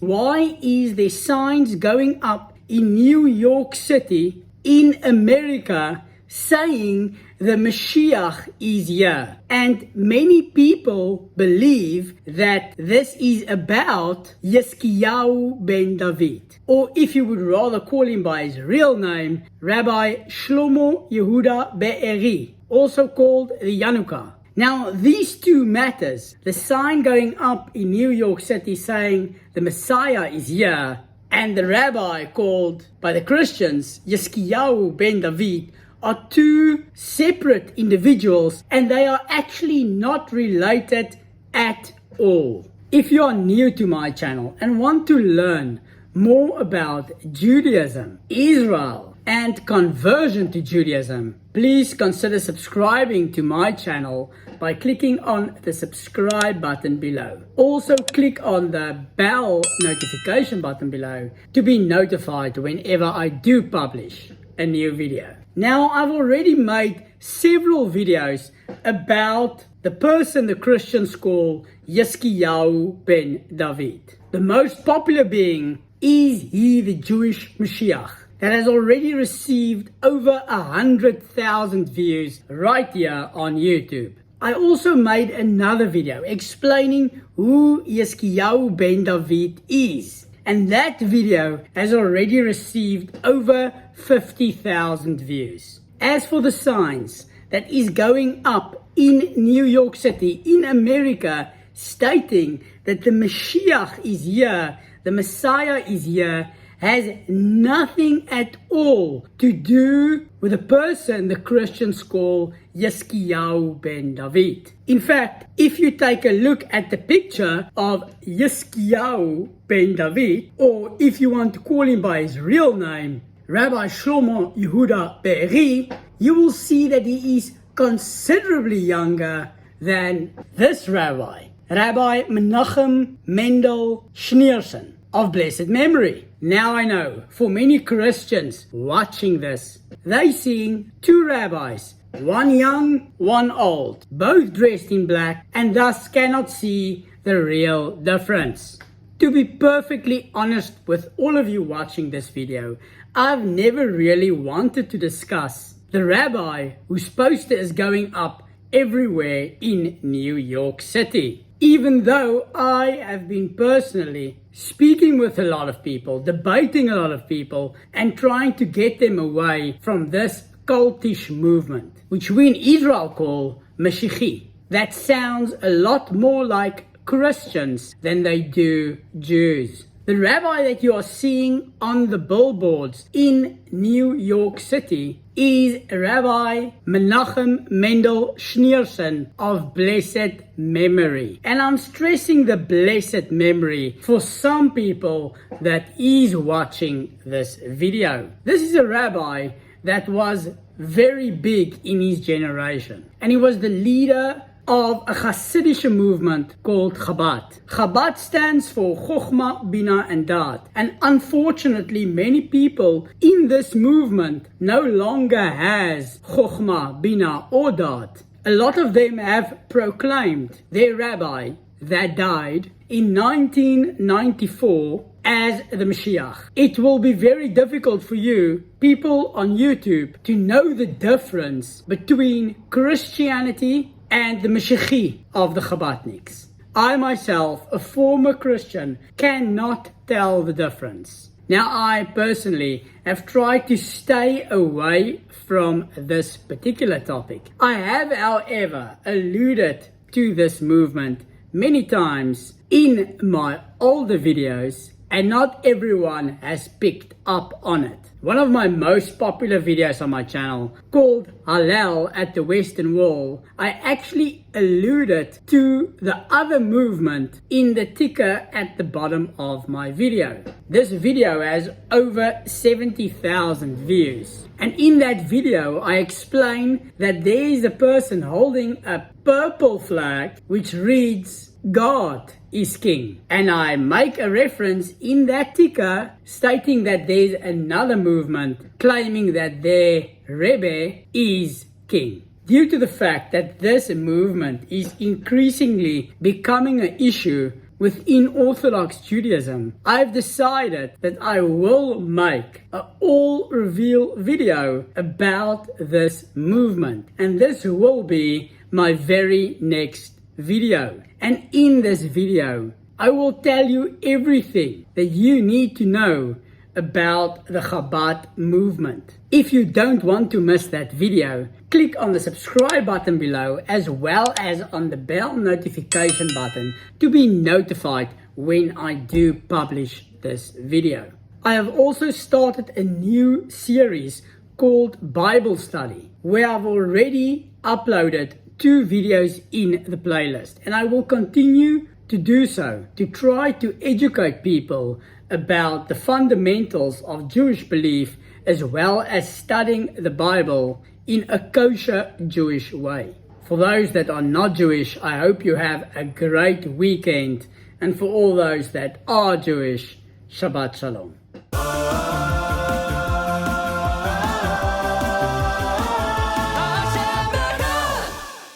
Why is there signs going up in New York City, in America, saying the Mashiach is here? And many people believe that this is about Yeskiyahu ben David, or if you would rather call him by his real name, Rabbi Shlomo Yehuda Be'eri, also called the Yanukah. Now, these two matters, the sign going up in New York City saying the Messiah is here, and the rabbi called by the Christians Yeskiyahu ben David, are two separate individuals, and they are actually not related at all. If you are new to my channel and want to learn more about Judaism, Israel, and conversion to Judaism, please consider subscribing to my channel by clicking on the subscribe button below. Also click on the bell notification button below to be notified whenever I do publish a new video. Now, I've already made several videos about the person the Christians call Yeskiyahu ben David. The most popular being, is he the Jewish Mashiach? That has already received over 100,000 views right here on YouTube. I also made another video explaining who Yeskiyahu ben David is, and that video has already received over 50,000 views. As for the signs that is going up in New York City, in America, stating that the Mashiach is here, the Messiah is here, has nothing at all to do with the person the Christians call Yeskiyahu ben David. In fact, if you take a look at the picture of Yeskiyahu ben David, or if you want to call him by his real name, Rabbi Shlomo Yehuda Be'eri, you will see that he is considerably younger than this rabbi, Rabbi Menachem Mendel Schneerson, of blessed memory. Now I know, for many Christians watching this, they seeing two rabbis, one young, one old, both dressed in black, and thus cannot see the real difference. To be perfectly honest with all of you watching this video, I've never really wanted to discuss the rabbi whose poster is going up everywhere in New York City. Even though I have been personally speaking with a lot of people, debating a lot of people, and trying to get them away from this cultish movement, which we in Israel call Mashiach. That sounds a lot more like Christians than they do Jews. The rabbi that you are seeing on the billboards in New York City is Rabbi Menachem Mendel Schneerson of blessed memory. And I'm stressing the blessed memory for some people that is watching this video. This is a rabbi that was very big in his generation, and he was the leader of a Hasidic movement called Chabad. Chabad stands for Chokhmah, Bina and Da'at. And unfortunately, many people in this movement no longer has Chokhmah, Bina or Da'at. A lot of them have proclaimed their rabbi that died in 1994 as the Mashiach. It will be very difficult for you, people on YouTube, to know the difference between Christianity and the Mashiach of the Chabadniks. I myself, a former Christian, cannot tell the difference. Now, I personally have tried to stay away from this particular topic. I have, however, alluded to this movement many times in my older videos, and not everyone has picked up on it. One of my most popular videos on my channel, called Hallel at the Western Wall, I actually alluded to the other movement in the ticker at the bottom of my video. This video has over 70,000 views. And in that video, I explain that there is a person holding a purple flag which reads, God is king. And I make a reference in that ticker stating that there's another movement claiming that their Rebbe is king. Due to the fact that this movement is increasingly becoming an issue, within Orthodox Judaism, I've decided that I will make an all-reveal video about this movement. And this will be my very next video. And in this video, I will tell you everything that you need to know about the Chabad movement. If you don't want to miss that video, click on the subscribe button below as well as on the bell notification button to be notified when I do publish this video. I have also started a new series called Bible Study, where I've already uploaded 2 videos in the playlist, and I will continue to do so to try to educate people about the fundamentals of Jewish belief as well as studying the Bible in a kosher Jewish way. For those that are not Jewish, I hope you have a great weekend, and for all those that are Jewish, Shabbat Shalom.